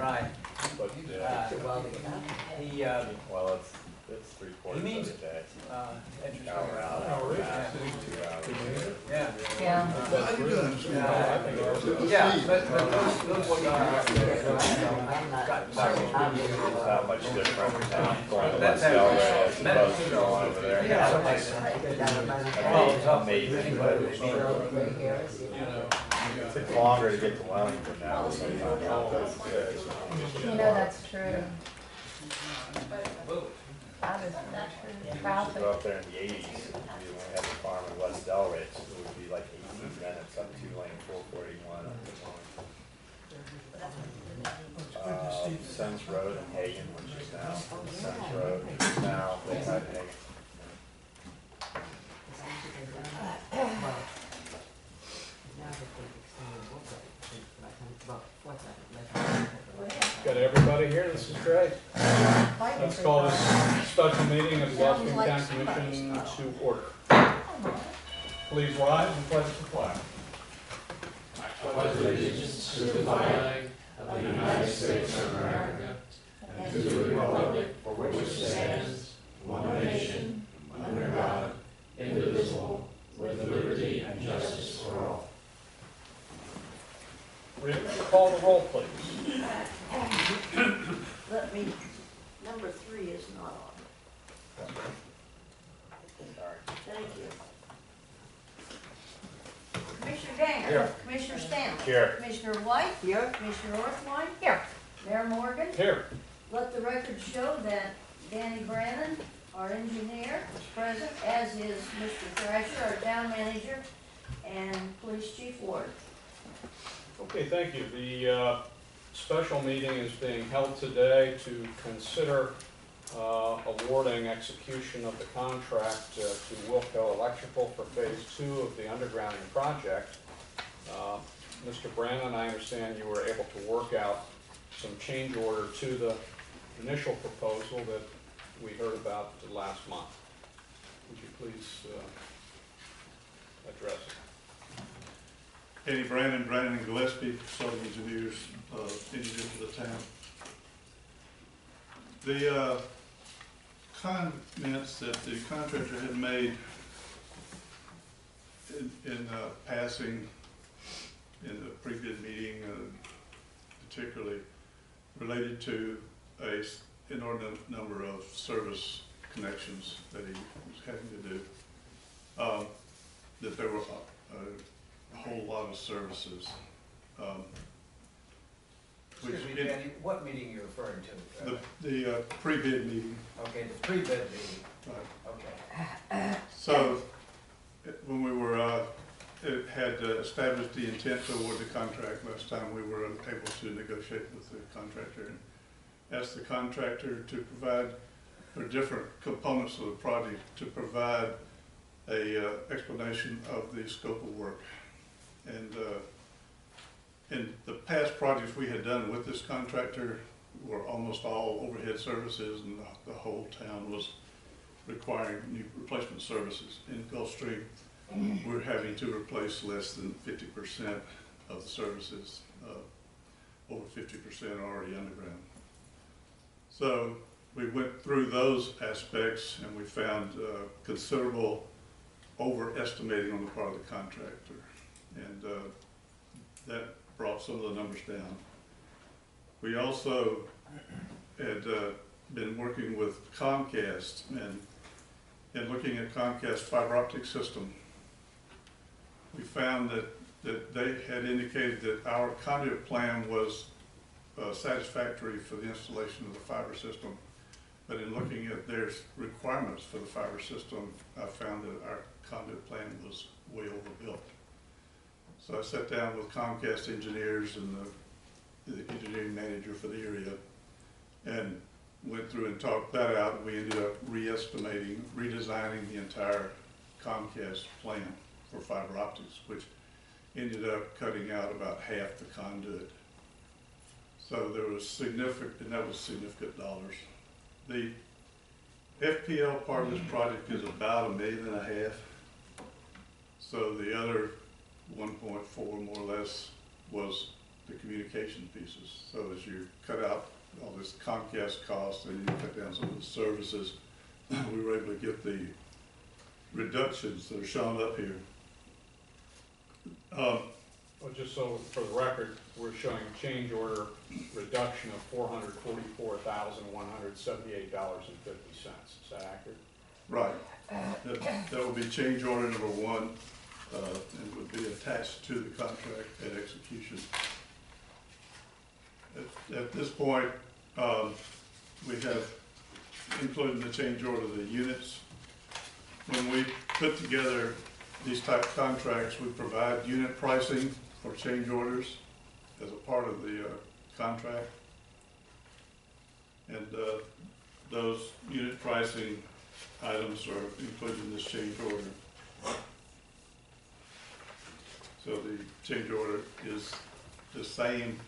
Right. But, He, well, it's 3/4 He means- of the day. interesting. Hour out, hour back, 2 hours. Yeah. Yeah. How you doing? Yeah, but those, It's not much different now, going to That's West Delray as how- opposed to going over there. Well, Amazing, but it takes longer to get to Wellington now, sometimes, that's good. You know, that's true. That is very true. We used to Traffic. go up there in the 80s, we only had the farm in West Delray, so it would be like 18 minutes up 2-lane 441. Sens Road and Hagen, which is now Sens Road, which is now they had Hagen. Got everybody here, this is great. Let's call this special meeting of the Bluffton County Commission to order. Please rise and pledge the flag. pledge allegiance to the flag of the United States of America and to the republic for which it stands, one nation, under God, indivisible, with liberty and justice for all. Rita, call the roll, please. Let me, number 3 is not on. Sorry. Thank you. Commissioner Gainer. Here. Commissioner Stanley. Here. Commissioner White. Here. Commissioner Orthwein. Here. Mayor Morgan. Here. Let the record show that Danny Brannon, our engineer, is present, as is Mr. Thrasher, our town manager, and Police Chief Ward. Okay, thank you. The special meeting is being held today to consider awarding execution of the contract to Wilco Electrical for Phase 2 of the undergrounding project. Mr. Brannon, I understand you were able to work out some change order to the initial proposal that we heard about last month. Would you please address it? Eddie Brannon, Brannon and Gillespie, Southern Engineers, engineers for the town. The comments that the contractor had made in passing in the previous meeting, particularly related to a inordinate number of service connections that he was having to do, that there were a whole lot of services. Excuse me, Danny, what meeting are you referring to? The pre-bid meeting. Okay, the pre-bid meeting, Right. okay. So, when we were, had established the intent to award the contract last time, we were able to negotiate with the contractor and asked the contractor to provide, for different components of the project, to provide a explanation of the scope of work. And in the past projects we had done with this contractor were almost all overhead services, and the whole town was requiring new replacement services. In Gulfstream, we're having to replace less than 50% of the services. Over 50% are already underground. So we went through those aspects and we found considerable overestimating on the part of the contractor. And that brought some of the numbers down. We also had been working with Comcast and looking at Comcast fiber optic system. We found that they had indicated that our conduit plan was satisfactory for the installation of the fiber system. But in looking at their requirements for the fiber system, I found that our conduit plan was way overbuilt. So I sat down with Comcast engineers and the engineering manager for the area and went through and talked that out, and we ended up re-estimating, redesigning the entire Comcast plan for fiber optics, which ended up cutting out about half the conduit. So there was significant, and that was significant dollars. The FPL part of this project is about $1.5 million. So the other 1.4 more or less was the communication pieces. So as you cut out all this Comcast cost and you cut down some of the services, we were able to get the reductions that are shown up here. Well, just so for the record, we're showing a change order reduction of $444,178.50. Is that accurate? Right. That would be change order number one, and would be attached to the contract at execution. At this point, we have included in the change order the units. When we put together these type of contracts, we provide unit pricing for change orders as a part of the contract. And those unit pricing items are included in this change order. So the change order is the same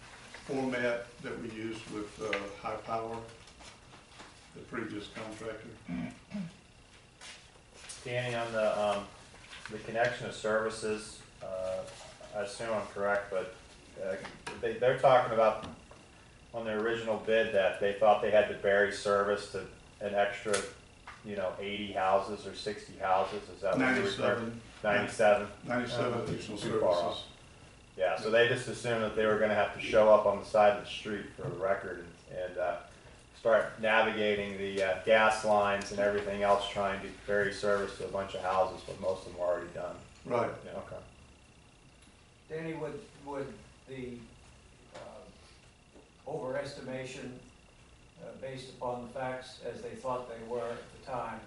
format that we used with High Power, the previous contractor. Danny, on the connection of services, I assume I'm correct, but they're talking about on their original bid that they thought they had to bury service to an extra, 80 houses or 60 houses. Is that what you were 97? 97 additional Too far off. services. Yeah, so they just assumed that they were gonna have to show up on the side of the street for the record and start navigating the gas lines and everything else, trying to carry service to a bunch of houses, but most of them are already done. Right. Yeah, okay. Danny, would the overestimation based upon the facts as they thought they were at the time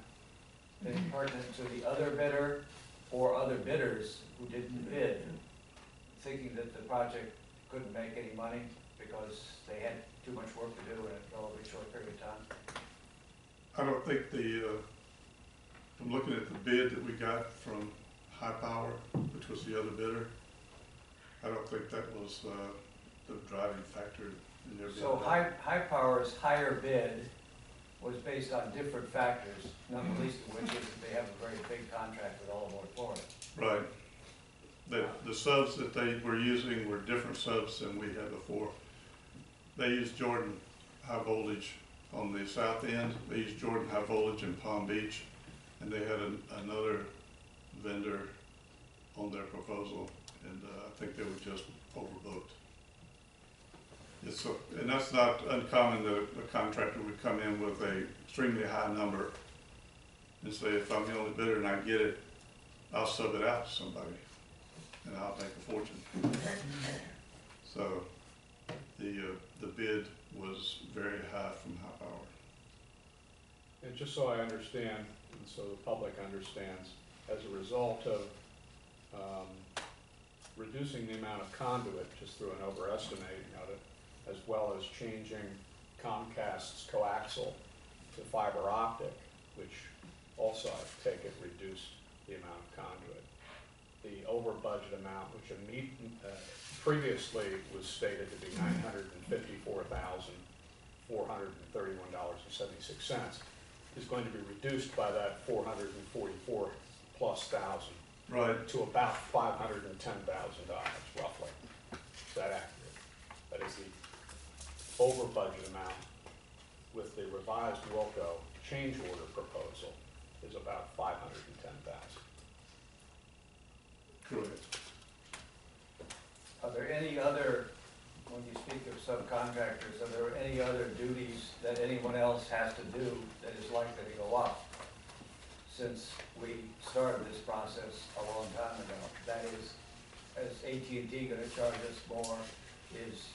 been pertinent to the other bidder or other bidders who didn't bid, thinking that the project couldn't make any money because they had too much work to do in a relatively short period of time? I don't think I'm looking at the bid that we got from High Power, which was the other bidder. I don't think that was the driving factor in their bid. So High Power's higher bid was based on different factors, not the least of which is that they have a very big contract with All Aboard Florida. Right. The subs that they were using were different subs than we had before. They used Jordan High Voltage on the south end. They used Jordan High Voltage in Palm Beach, and they had another vendor on their proposal, and I think they were just overbooked. And that's not uncommon that a contractor would come in with a extremely high number and say, if I'm the only bidder and I get it, I'll sub it out to somebody and I'll make a fortune. So the bid was very high from High Power. And just so I understand, and so the public understands, as a result of reducing the amount of conduit just through an overestimating of it, as well as changing Comcast's coaxial to fiber optic, which also I take it reduced the amount of conduit. The over budget amount, which previously was stated to be $954,431.76, is going to be reduced by that 444 plus thousand. Right. To about $510,000 roughly. Is that accurate? That is the over budget amount with the revised Wilco change order proposal is about $510,000. Correct. Are there any other, when you speak of subcontractors, are there any other duties that anyone else has to do that is likely to go up? Since we started this process a long time ago, that is AT&T gonna charge us more? Is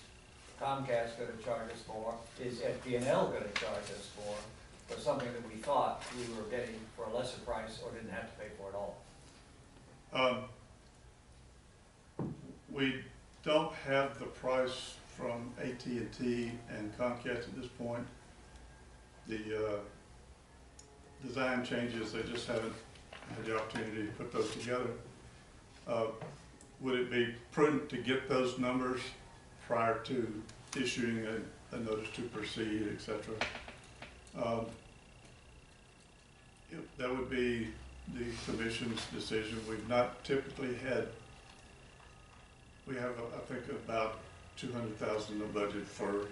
Comcast gonna charge us more? Is FP&L gonna charge us more for something that we thought we were getting for a lesser price or didn't have to pay for at all? We don't have the price from AT&T and Comcast at this point. The design changes, they just haven't had the opportunity to put those together. Would it be prudent to get those numbers prior to issuing a notice to proceed, et cetera? That would be the commission's decision. We've not typically had, we have, I think, about $200,000 in the budget for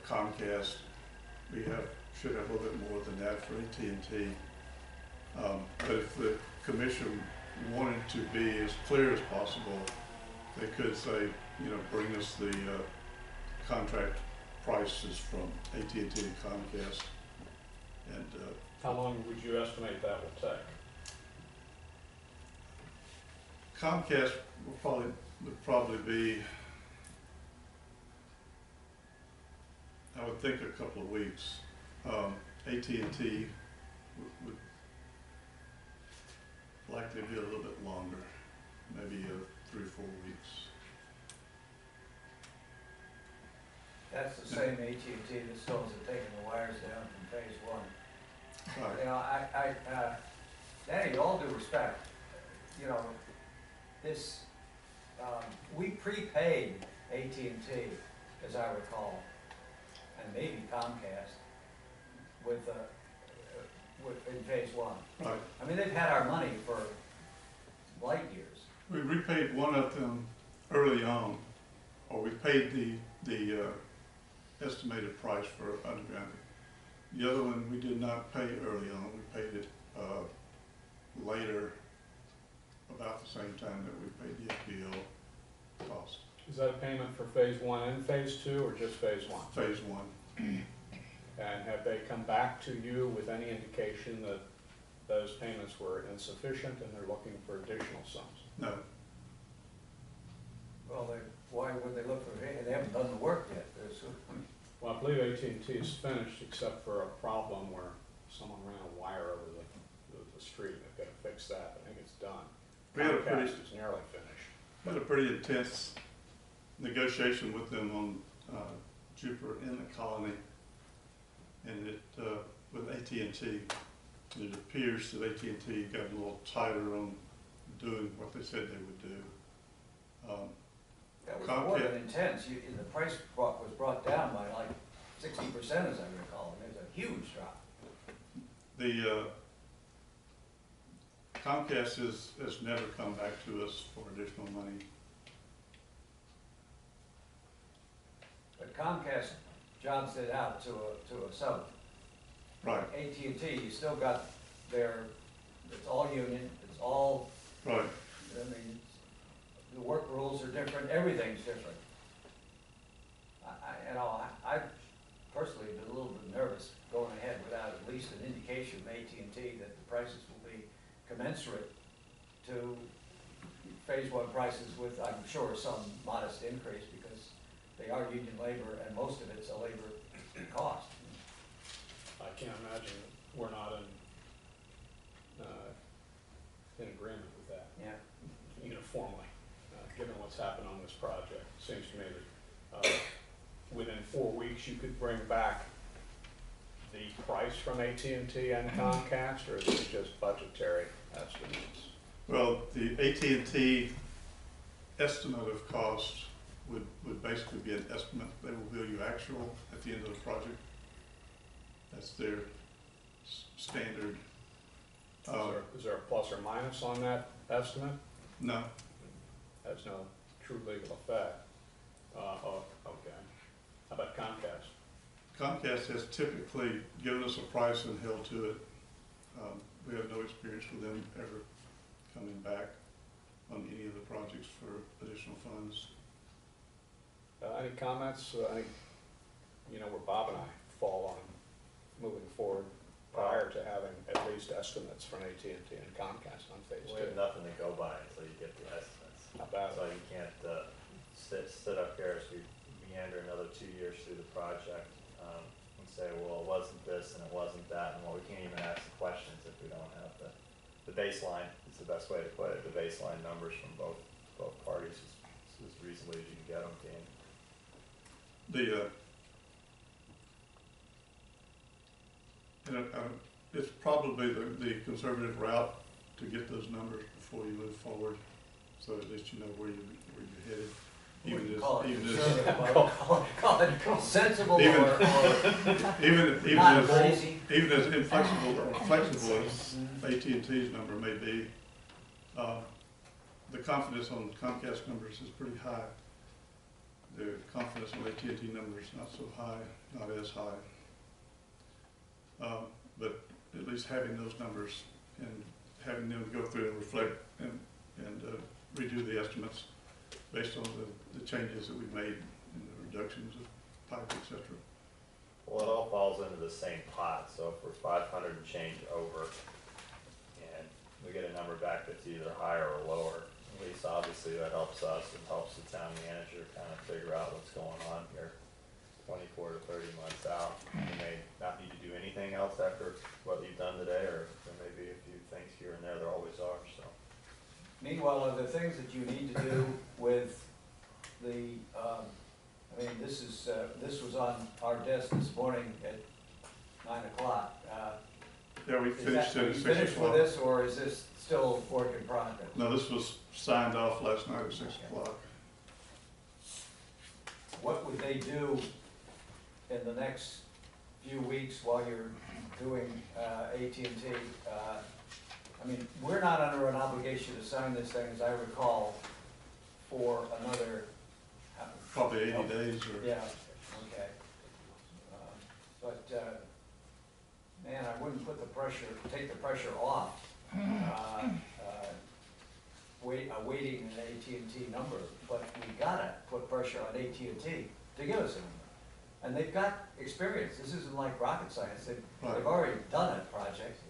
Comcast. We should have a little bit more than that for AT&T. But if the commission wanted to be as clear as possible, they could say, you know, bring us the contract prices from AT&T and Comcast. And How long would you estimate that will take? Comcast would probably be, I would think, a couple of weeks. AT&T would likely be a little bit longer, maybe 3 or 4 weeks. That's the same AT&T that still hasn't taken the wires down from phase one. Right. You know, Danny, with all due respect, you know, this, we prepaid AT&T, as I recall, and maybe Comcast, in phase one. Right. I mean, they've had our money for light years. We repaid one of them early on, or we paid the estimated price for undergrounding. The other one we did not pay early on. We paid it later, about the same time that we paid the FBO cost. Is that a payment for phase one and phase two, or just phase one? Phase one. And have they come back to you with any indication that those payments were insufficient and they're looking for additional sums? No. Well, why would they look for, they haven't done the work yet. Well, I believe AT&T is finished except for a problem where someone ran a wire over the street. They've got to fix that. I think it's done. We had a Comcast is nearly finished. We had a pretty intense negotiation with them on Jupiter Inlet Colony, and with AT&T, it appears that AT&T got a little tighter on doing what they said they would do. That was more than intense. The price was brought down by like 60%, as I recall. It was a huge drop. The Comcast has never come back to us for additional money. But Comcast jobs it out to a sub. Right. AT&T, you still got it's all union, it's all, Right. I mean, the work rules are different, everything's different. I personally been a little bit nervous going ahead without at least an indication from AT&T that the prices will be commensurate to phase one prices with, I'm sure, some modest increase because they are union labor and most of it's a labor cost. I can't imagine we're not in agreement with that. Yeah. Uniformly, given what's happened on this project. Seems to me that within 4 weeks you could bring back the price from AT&T and Comcast, or is it just budgetary estimates? Well, the AT&T estimate of cost would basically be an estimate. They will bill you actual at the end of the project. That's their standard. Is there a plus or minus on that estimate? No. Has no true legal effect. Okay. How about Comcast? Comcast has typically given us a price and held to it. We have no experience with them ever coming back on any of the projects for additional funds. Any comments? I think, you know, where Bob and I fall on moving forward prior to having at least estimates from AT&T and Comcast on phase We two. have nothing to go by until you get the estimates. How about So it? you can't sit up here as we meander another 2 years through the project and say, well, it wasn't this and it wasn't that, and well, we can't even ask the questions if we don't have the baseline. It's the best way to put it. The baseline numbers from both parties as reasonably as you can get them, Dan. It's probably the conservative route to get those numbers before you move forward, so at least you know where you're headed. Call it Even as conservative, call it sensible Even- or not crazy. even as inflexible or flexible as AT&T's number may be, the confidence on Comcast numbers is pretty high. the confidence in AT&T numbers not so high, not as high. But at least having those numbers and having them go through and reflect and redo the estimates based on the changes that we've made and the reductions of pipe, et cetera. Well, it all falls into the same pot, so if we're 500 and change over, and we get a number back that's either higher or lower, at least obviously that helps us, and helps the town manager kind of figure out what's going on here 24 to 30 months out. You may not need to do anything else after what you've done today, or there may be a few things here and there always are, so. Meanwhile, are there things that you need to do with the, I mean, this was on our desk this morning at 9 o'clock. Yeah, we finished Are at you 6 finished with o'clock. this, or is this still work in progress? No, this was signed off last night at 6 o'clock. What would they do in the next few weeks while you're doing AT&T? I mean, we're not under an obligation to sign this thing, as I recall, for another. Probably 80 days or. Yeah, okay. But, man, I wouldn't put the pressure, take the pressure off, awaiting an AT&T number, but we gotta put pressure on AT&T to give us a number. And they've got experience, this isn't like rocket science, they've already done a project.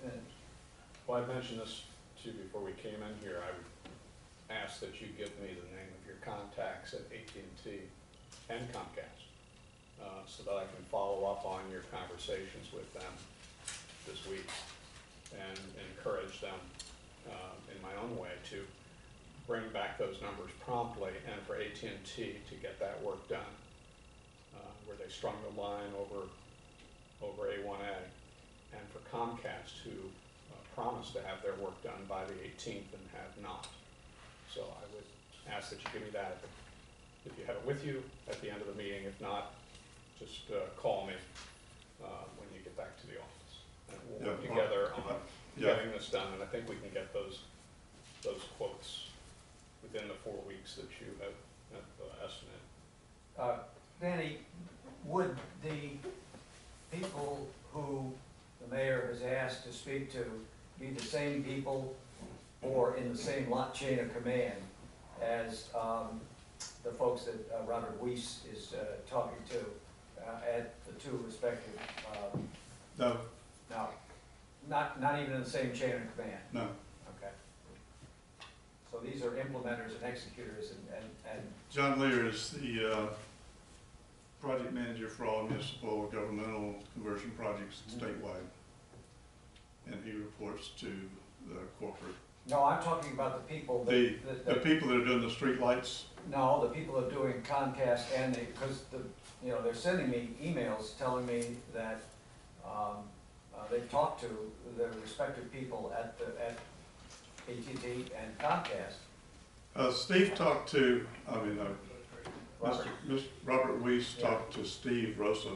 Well, I mentioned this to you before we came in here. I would ask that you give me the name of your contacts at AT&T and Comcast, so that I can follow up on your conversations with them this week and encourage them in my own way to bring back those numbers promptly, and for AT&T to get that work done, where they strung the line over A1A, and for Comcast, who promised to have their work done by the 18th and have not. So I would ask that you give me that if you have it with you at the end of the meeting. If not, just call me when you get back to the office, and we'll work together on getting this done. And I think we can get those quotes within the 4 weeks that you have estimated. Danny, would the people who the mayor has asked to speak to be the same people or in the same chain of command as the folks that Robert Weiss is talking to at the two respective? No, No, not even in the same chain of command? no. Okay. So these are implementers and executors and John Lear is the project manager for all municipal governmental conversion projects statewide. And he reports to the corporate. no, I'm talking about the people The that people that are doing the street lights, no, the people that are doing Comcast and because they're sending me emails telling me that they've talked to the respective people at AT&T and Comcast. Steve talked to, Mr. Robert Weiss talked to Steve Rosa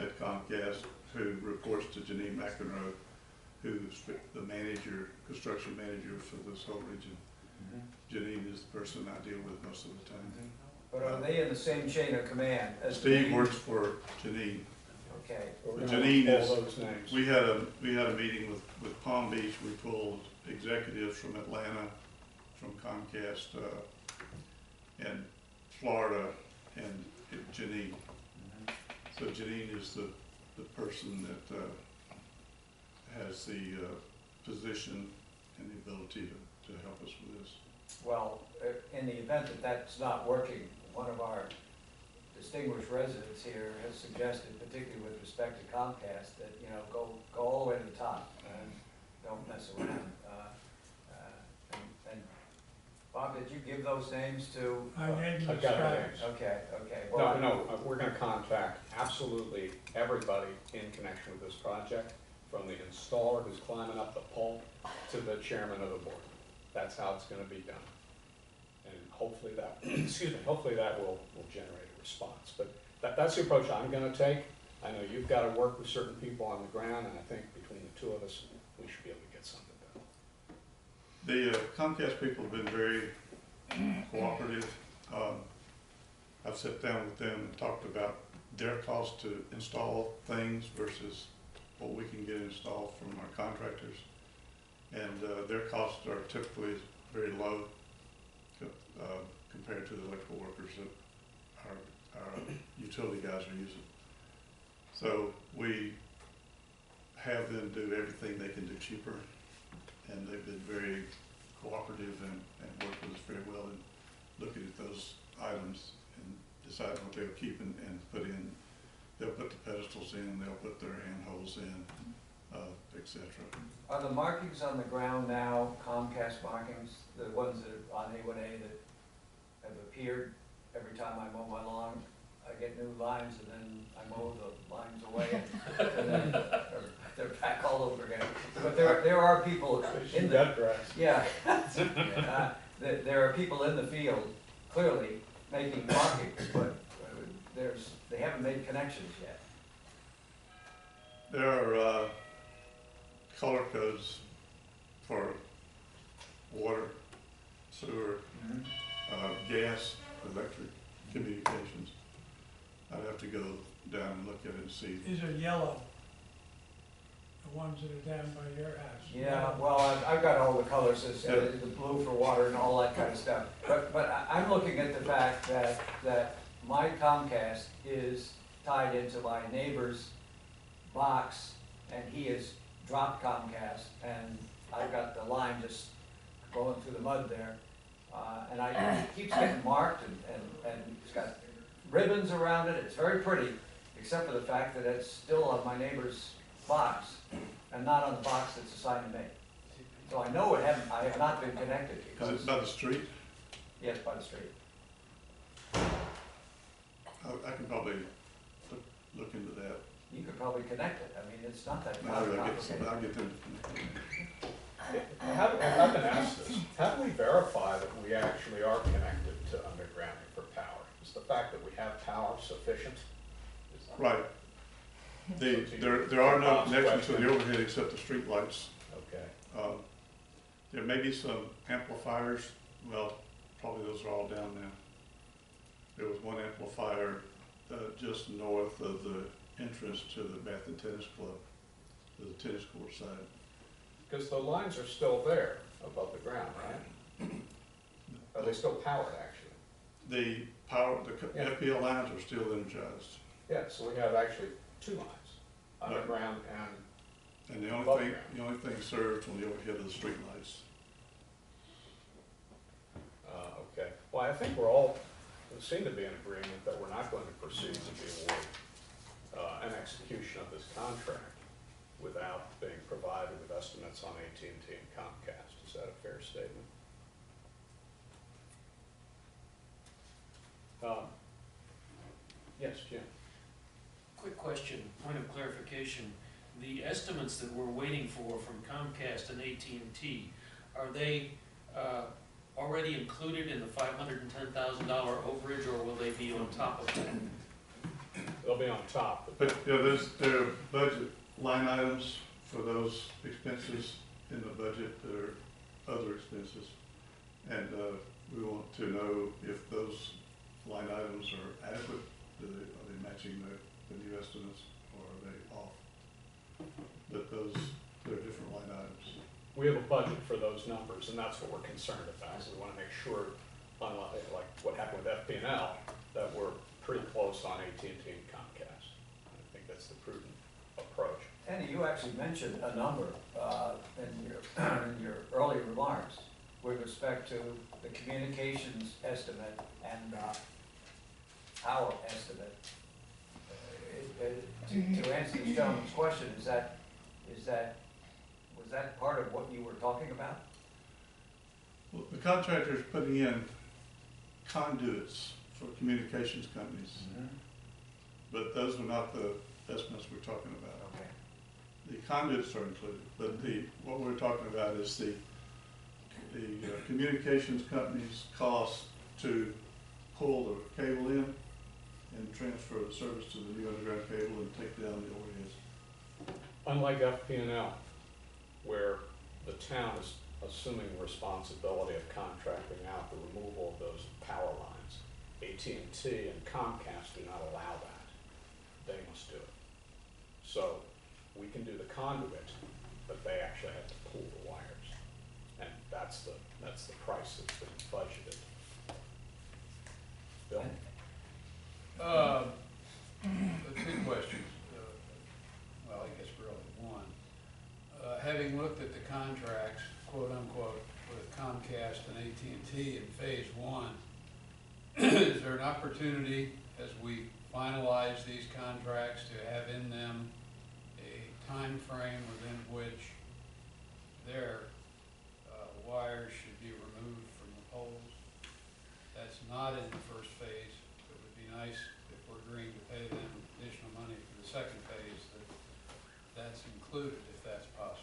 at Comcast, who reports to Janine McEnroe, who's the manager, construction manager for this whole region. Janine is the person I deal with most of the time. But are they in the same chain of command as Steve Janine? works for Janine. Okay. We're But gonna Janine pull is- those names. We had a meeting with Palm Beach. We pulled executives from Atlanta, from Comcast, and Florida, and Janine. So Janine is the person that has the position and the ability to help us with this. Well, in the event that that's not working, one of our distinguished residents here has suggested, particularly with respect to Comcast, that, go all the way to the top and don't mess around. And Bob, did you give those names to? I've got the names. Okay. No, we're gonna contact absolutely everybody in connection with this project, from the installer who's climbing up the pole to the chairman of the board. That's how it's gonna be done. And hopefully that, hopefully that will generate a response. But that's the approach I'm gonna take. I know you've gotta work with certain people on the ground, and I think between the two of us, we should be able to get something done. The Comcast people have been very cooperative. I've sat down with them and talked about their cost to install things versus what we can get installed from our contractors. And their costs are typically very low compared to the electrical workers that our utility guys are using. So we have them do everything they can do cheaper, and they've been very cooperative and worked with us very well in looking at those items and deciding what they'll keep and put in. They'll put the pedestals in, they'll put their handholds in, etc. Are the markings on the ground now Comcast markings, the ones that are on A1A that have appeared every time I mow my lawn? I get new lines and then I mow the lines away and then they're back all over again. But there are people in the, grass. yeah. There are people in the field clearly making markings, but they haven't made connections yet. There are color codes for water, sewer, gas, electric, communications. I'd have to go down and look at it and see. These are yellow, the ones that are down by your house. Yeah, well, I've got all the colors, the blue for water and all that kind of stuff. But I'm looking at the fact that my Comcast is tied into my neighbor's box, and he has dropped Comcast, and I've got the line just going through the mud there. And it keeps getting marked, and it's got ribbons around it. It's very pretty, except for the fact that it's still on my neighbor's box and not on the box that's assigned to me. So I know I have not been connected. Is it by the street? Yes, by the street. I can probably look into that. You could probably connect it. I mean, it's not that I'll complicated. get them to connect it. I've been asked this, how do we verify that we actually are connected to undergrounding for power? Is the fact that we have power sufficient? Right. There are no connections to the overhead except the street lights. Okay. There may be some amplifiers, well, probably those are all down now. There was one amplifier just north of the entrance to the Bath and Tennis Club, the tennis court side. Because the lines are still there above the ground, right? Are they still powered, actually? The power, the Yeah. FPL lines are still energized. Yeah, so we have actually two lines, underground and, And the Above only thing served on the overhead of the street lights. okay. Well, I think we seem to be in agreement that we're not going to proceed to the award, an execution of this contract without being provided with estimates on AT&T and Comcast. Is that a fair statement? Yes, Jim? Quick question, point of clarification. The estimates that we're waiting for from Comcast and AT&T, are they already included in the $510,000 overage, or will they be on top of that? They'll be on top. But, yeah, there are budget line items for those expenses in the budget. There are other expenses. And we want to know if those line items are adequate. Are they matching the new estimates, or are they off? But they're different line items. We have a budget for those numbers, and that's what we're concerned about. So we want to make sure, unlike like what happened with FP&L, that we're pretty close on AT&T and Comcast. I think that's the prudent approach. Andy, you actually mentioned a number in your earlier remarks with respect to the communications estimate and power estimate. To answer the gentleman's question, was that part of what you were talking about? Well, the contractor's putting in conduits for communications companies, but those are not the estimates we're talking about. Okay. The conduits are included, but what we're talking about is the communications company's cost to pull the cable in and transfer the service to the new underground cable and take down the overheads. Unlike FP&L, where the town is assuming responsibility of contracting out the removal of those power lines. AT&T and Comcast do not allow that. They must do it. So we can do the conduit, but they actually have to pull the wires. And that's the price that's been budgeted. Bill? Two questions. Well, I guess really one. Having looked at the contracts, quote unquote, with Comcast and AT&T in phase one, is there an opportunity as we finalize these contracts to have in them a time frame within which their wires should be removed from the poles? That's not in the first phase. It would be nice if we're agreeing to pay them additional money for the second phase, that's included if that's possible.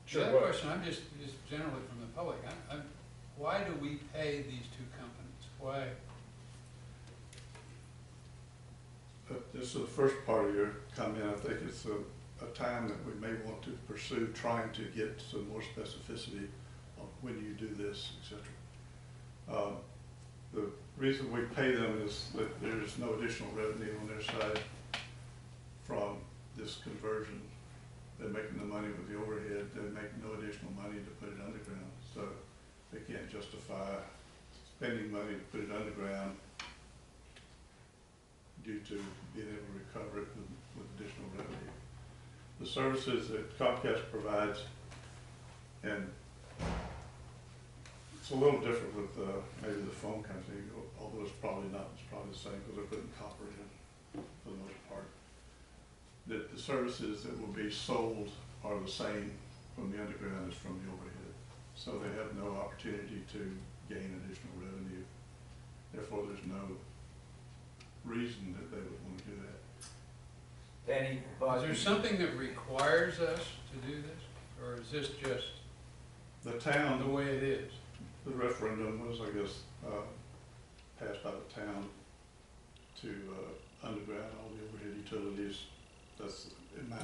Sure, The what- other question, I'm just generally from the public, why do we pay these two companies? Why? This is the first part of your comment. I think it's a time that we may want to pursue trying to get some more specificity on when you do this, etc. The reason we pay them is that there's no additional revenue on their side from this conversion. They're making the money with the overhead. They make no additional money to put it underground. So they can't justify spending money to put it underground due to being able to recover it with additional revenue. The services that Comcast provides, and it's a little different with maybe the phone company, although it's probably not, it's probably the same because they're putting copper in for the most part. That the services that will be sold are the same from the underground as from the overhead. So they have no opportunity to gain additional revenue. Therefore, there's no reason that they would want to do that. Danny, Is there something that requires us to do this? Or is this just The the town, way it is? the referendum was, I guess, passed by the town to underground all the overhead utilities. That's, in my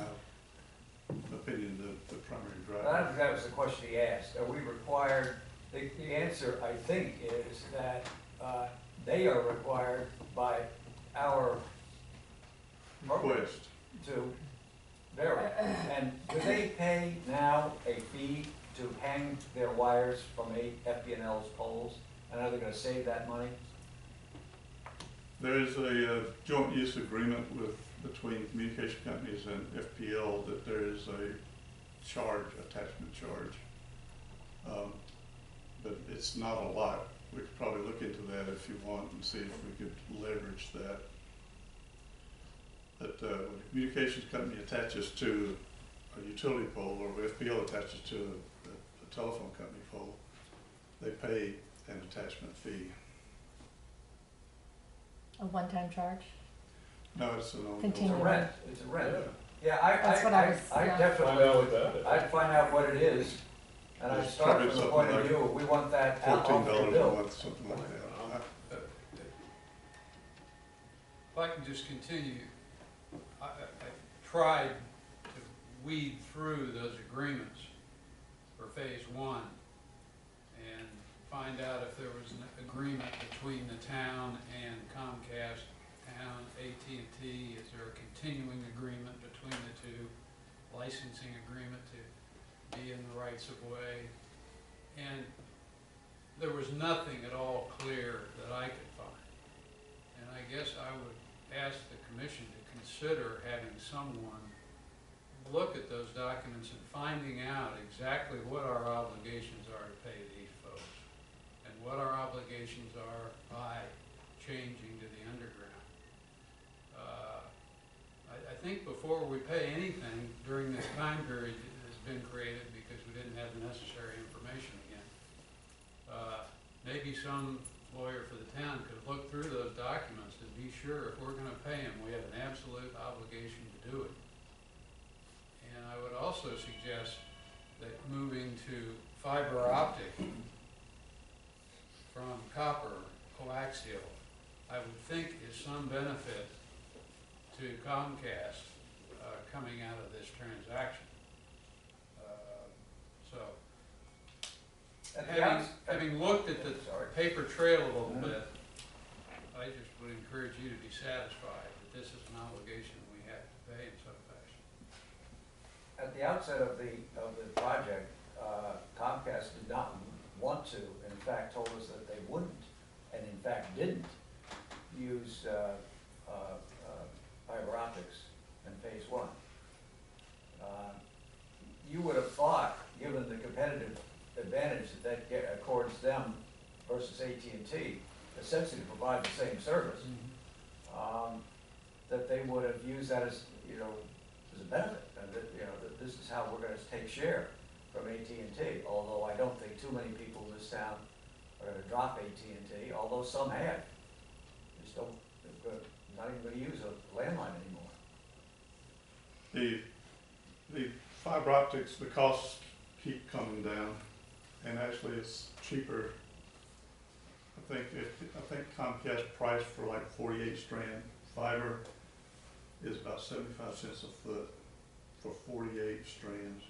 opinion, the primary I don't driver. think that was the question he asked. Are we required, the answer, I think, is that they are required by our Request. to vary. And do they pay now a fee to hang their wires from FPNL's poles? And are they gonna save that money? There is a joint use agreement between communication companies and FPL that there is a charge, attachment charge. But it's not a lot. We could probably look into that if you want and see if we could leverage that. But when the communications company attaches to a utility pole, or FPL attaches to a telephone company pole, they pay an attachment fee. A one-time charge? No, it's an ongoing. It's a Continue. rent, it's a rent. Yeah. Yeah, That's what I was- I yeah. Find out definitely, what that is. I'd find out what it is, and I'd It's start probably from the something point of like view, we want that out $14 off the a bill. month, something like that. If I can just continue, I tried to weed through those agreements for phase one and find out if there was an agreement between the town and Comcast, town, AT&T. Is there a continuing agreement between the two, licensing agreement to be in the rights of way? And there was nothing at all clear that I could find. And I guess I would ask the commission to consider having someone look at those documents and finding out exactly what our obligations are to pay these folks and what our obligations are by changing to the underground. I think before we pay anything during this time period that has been created because we didn't have the necessary information again, maybe some lawyer for the town could look through those documents and be sure if we're gonna pay them, we have an absolute obligation to do it. And I would also suggest that moving to fiber optic from copper, coaxial, I would think is some benefit to Comcast, coming out of this transaction. So, At the outs- Having looked at the Sorry. paper trail a little bit, I just would encourage you to be satisfied that this is an obligation we have to pay in some fashion. At the outset of the project, Comcast did not want to, in fact, told us that they wouldn't, and in fact didn't, use fiber optics in phase one. You would have thought, given the competitive advantage that accords them versus AT&T, essentially to provide the same service, that they would have used that as, as a benefit, and that, that this is how we're gonna take share from AT&T, although I don't think too many people in this town are gonna drop AT&T, although some have. Just don't, they're not even gonna use a landline anymore. The fiber optics, the costs keep coming down, and actually it's cheaper. I think Comcast priced for like 48 strand fiber is about 75 cents a foot for 48 strands.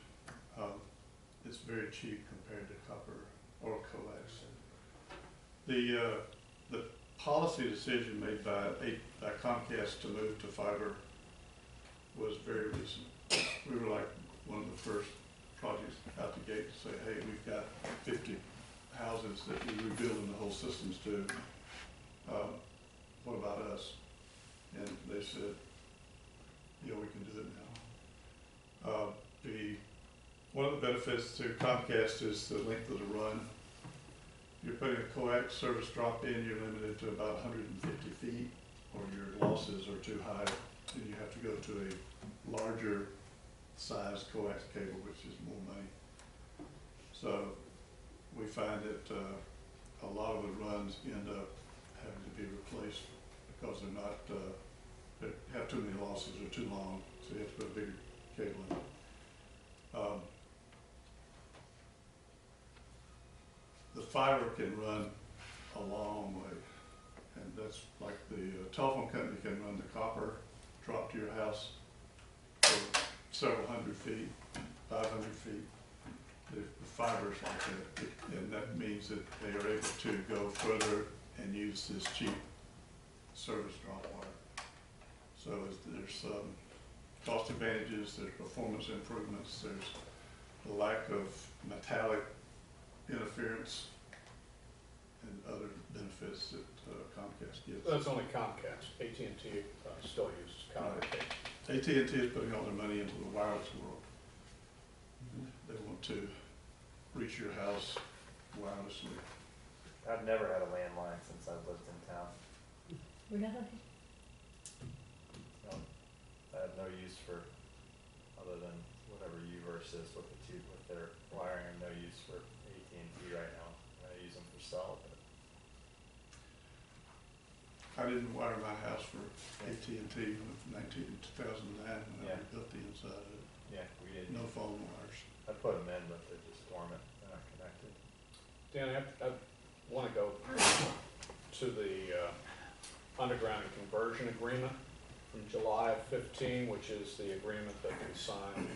It's very cheap compared to copper or coax. The policy decision made by Comcast to move to fiber was very recent. We were like one of the first projects out the gate to say, hey, we've got 50 houses that we're rebuilding the whole systems to. What about us? And they said, we can do it now. One of the benefits to Comcast is the length of the run. You're putting a coax service drop in, you're limited to about 150 feet, or your losses are too high, and you have to go to a larger size coax cable, which is more money. So we find that a lot of the runs end up having to be replaced because they're not, they have too many losses or too long, so you have to put a bigger cable in. The fiber can run a long way, and that's like the telephone company can run the copper drop to your house for several hundred feet, 500 feet. The fiber's like that, and that means that they are able to go further and use this cheap service drop wire. So there's cost advantages, there's performance improvements, there's the lack of metallic interference and other benefits that Comcast gives. That's only Comcast. AT&T still uses Comcast. AT&T is putting all their money into the wireless world. They want to reach your house wirelessly. I've never had a landline since I've lived in town. Really? No, I have no use for, other than whatever UVerse is with their wiring, I have no use for AT&T right now. I use them for cell, but I didn't wire my house for AT&T in 2009 when I rebuilt the inside of it. yeah, we didn't. No phone wires. I put them in, but they're just dormant, they're not connected. Dan, I want to go to the underground conversion agreement from July of 15, which is the agreement that we signed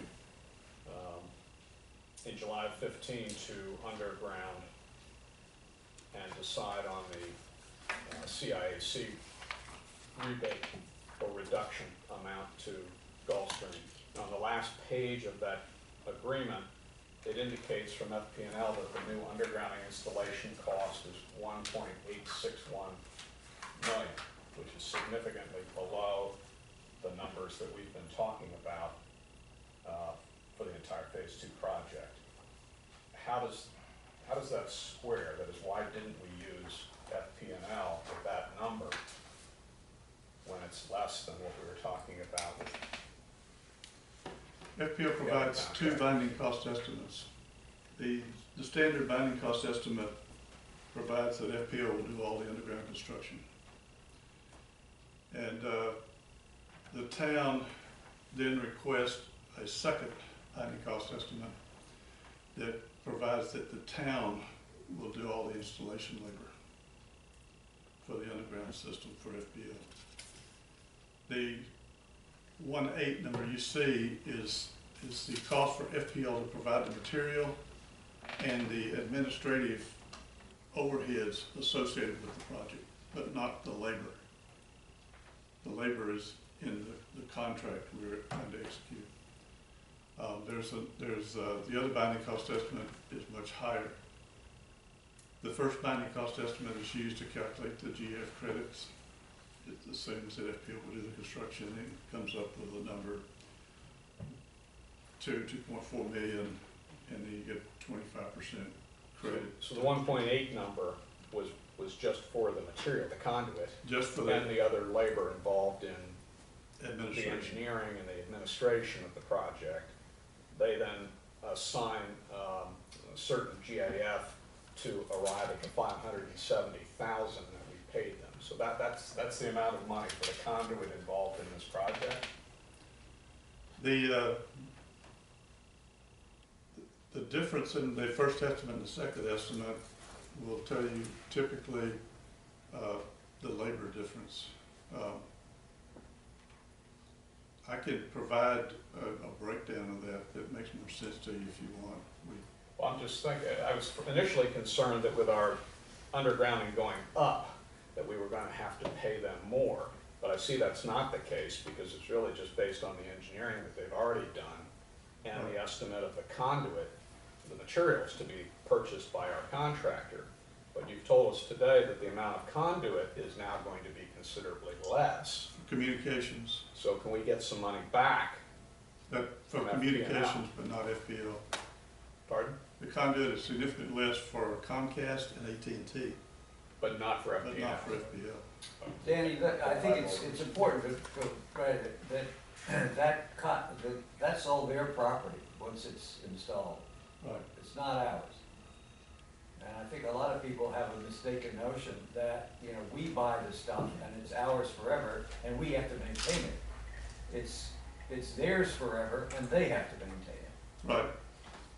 in July of 15 to underground and decide on the CIAC rebate or reduction amount to Gulfstream. On the last page of that agreement, it indicates from FP&L that the new undergrounding installation cost is $1.861 million, which is significantly below the numbers that we've been talking about for the entire Phase 2 project. How does that square? That is, why didn't we use FP&L for that number when it's less than what we were talking about with FPL provides two binding cost estimates. The standard binding cost estimate provides that FPL will do all the underground construction. And the town then requests a second binding cost estimate that provides that the town will do all the installation labor for the underground system for FPL. The 1.8 number you see is the cost for FPL to provide the material and the administrative overheads associated with the project, but not the labor. The labor is in the contract we're trying to execute. The other binding cost estimate is much higher. The first binding cost estimate is used to calculate the GF credits. It assumes that FPL will do the construction, and it comes up with a number, 2.4 million, and then you get 25% credit. So the 1.8 number was just for the material, the conduit, Just for and the the other labor involved in the administration. engineering and the administration of the project. They then assign a certain GAF to arrive at the 570,000 that we paid them. So that's the amount of money for the conduit involved in this project. The difference in the first estimate and the second estimate will tell you typically the labor difference. I could provide a breakdown of that makes more sense to you if you want. Well, I'm just thinking, I was initially concerned that with our undergrounding going up, that we were gonna have to pay them more. But I see that's not the case, because it's really just based on the engineering that they've already done and the estimate of the conduit, the materials to be purchased by our contractor. But you've told us today that the amount of conduit is now going to be considerably less. Communications, So can we get some money back? that for From communications, but not FPL. Pardon? The conduit is significantly less for Comcast and AT&T, But not for but FPL? not for FPL. Danny, I think it's important to credit that that's all their property once it's installed. Right. It's not ours. And I think a lot of people have a mistaken notion that, you know, we buy the stuff and it's ours forever and we have to maintain it. It's theirs forever and they have to maintain it. Right.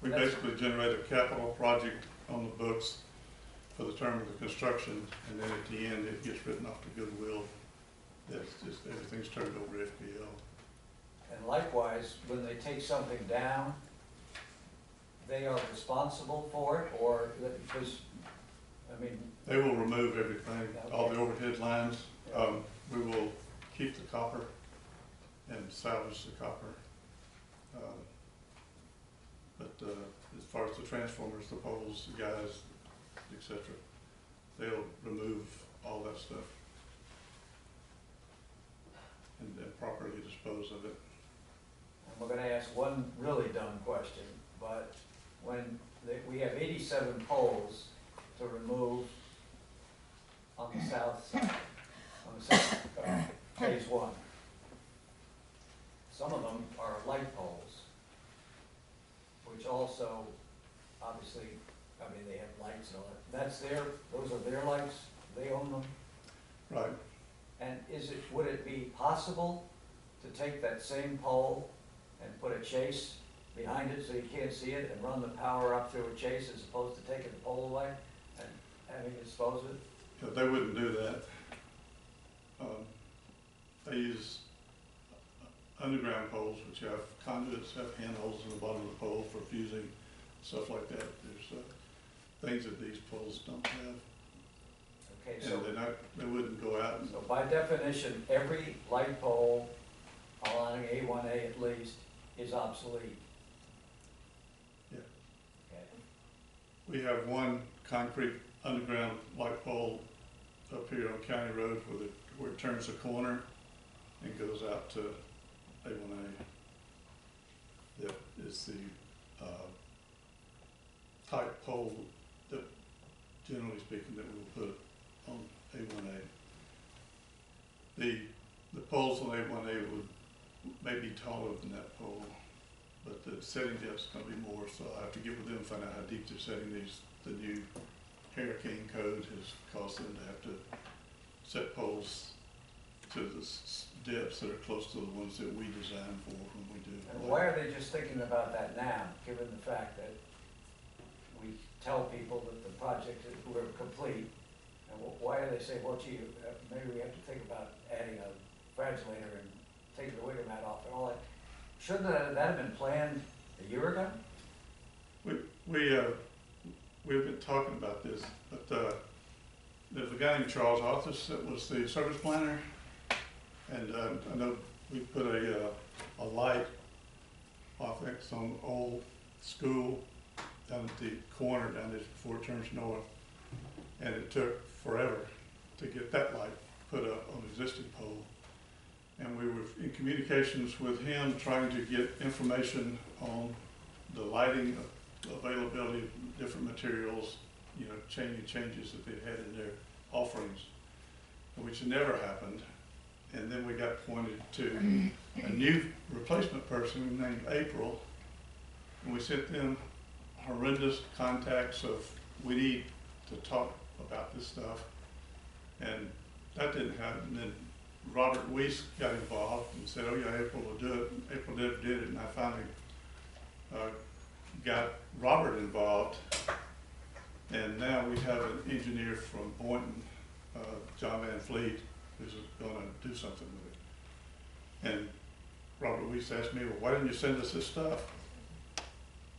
We That's- basically generate a capital project on the books for the term of the construction, and then at the end, it gets written off to goodwill. That's just, everything's turned over to FPL. And likewise, when they take something down, they are responsible for it, or, because, I mean, They will remove everything, all the overhead lines. We will keep the copper and salvage the copper. But as far as the transformers, the poles, the guys, etc., they'll remove all that stuff and then properly dispose of it. and we're gonna ask one really dumb question, but when we have 87 poles to remove on the south side, phase one. Some of them are light poles, which also, obviously, I mean, they have lights and all that. Those are their lights, they own them. Right. And would it be possible to take that same pole and put a chase behind it so you can't see it and run the power up through a chase as opposed to taking the pole away and having it dispose of it? But they wouldn't do that. They use underground poles, which have conduits, have handholds in the bottom of the pole for fusing, stuff like that. There's things that these poles don't have. Okay, And they wouldn't go out and, so by definition, every light pole along A1A at least is obsolete. Yeah. Okay. we have one concrete underground light pole up here on County Road where it turns the corner and goes out to A1A. That is the type pole that, generally speaking, that we'll put on A1A. The poles on A1A would maybe taller than that pole, but the setting depth's gonna be more, so I have to get with them and find out how deep they're setting these. The new hurricane code has caused them to have to set poles to the depths that are close to the ones that we design for when we do. And why are they just thinking about that now, given the fact that we tell people that the project is, we're complete? And why do they say, well, gee, maybe we have to think about adding a fragilator and taking the wigger mat off and all that? Shouldn't that have been planned a year ago? we've been talking about this, but, there's a guy named Charles Arthur that was the service planner. And, I know we put a light off at some old school down at the corner down there before it turns north. And it took forever to get that light put up on the existing pole. And we were in communications with him, trying to get information on the lighting availability of different materials, you know, changes that they had in their offerings, which never happened. And then we got pointed to a new replacement person named April, and we sent them horrendous contacts of, we need to talk about this stuff. And that didn't happen. And then Robert Weiss got involved and said, oh yeah, April will do it. April did it, and I finally got Robert involved. And now we have an engineer from Boynton, John Van Fleet, who's gonna do something with it. And Robert Weiss asked me, well, why didn't you send us this stuff?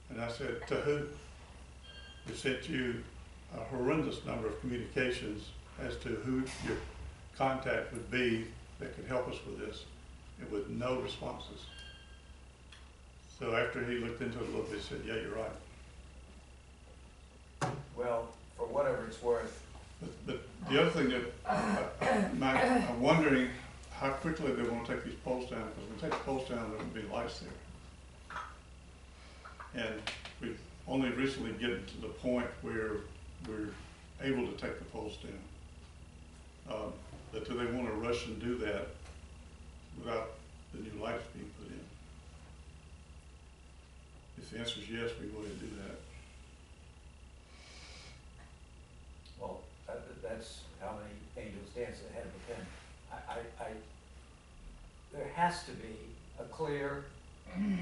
And I said, to who? We sent you a horrendous number of communications as to who your contact would be that could help us with this, and with no responses. So after he looked into it a little bit, he said, yeah, you're right. Well, for whatever it's worth, But the other thing that I'm wondering how quickly they want to take these poles down, because when we take the poles down, there won't be lights there. And we've only recently gotten to the point where we're able to take the poles down. But do they want to rush and do that without the new lights being put in? If the answer is yes, we go ahead and do that. well, that's how many angels dance at the head of a pin. There has to be a clear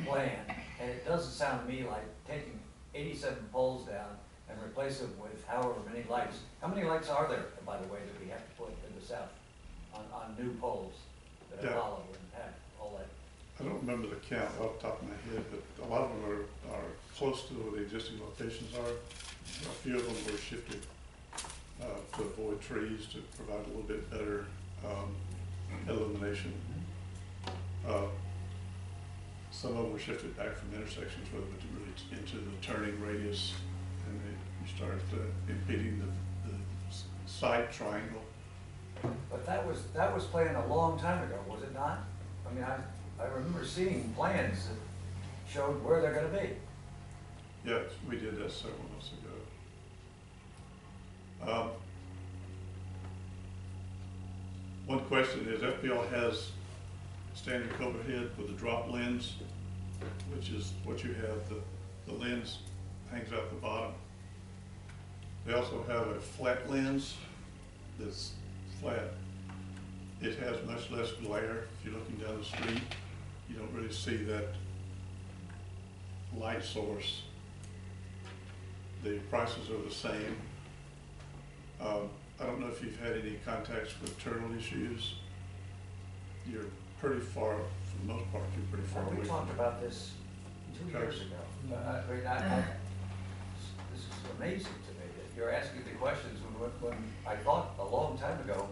plan, and it doesn't sound to me like taking 87 poles down and replace them with however many lights. How many lights are there, by the way, that we have to put in the south on new poles that are Yeah. hollow and have all that? I don't remember the count off the top of my head, but a lot of them are close to where the existing locations are. A few of them were shifted to avoid trees, to provide a little bit better illumination. Some of them were shifted back from intersections where they were really into the turning radius, and you started impeding the side triangle. But that was planned a long time ago, was it not? I mean, I remember seeing plans that showed where they're gonna be. Yeah, we did that several months ago. One question is, FPL has standard cover head with a drop lens, which is what you have, the lens hangs out the bottom. They also have a flat lens that's flat. It has much less glare. If you're looking down the street, you don't really see that light source. The prices are the same. I don't know if you've had any contacts with turtle issues. You're pretty far, for the most part, you're pretty far away. We talked about this 2 years Okay. ago. I mean, this is amazing to me that you're asking the questions when I thought a long time ago,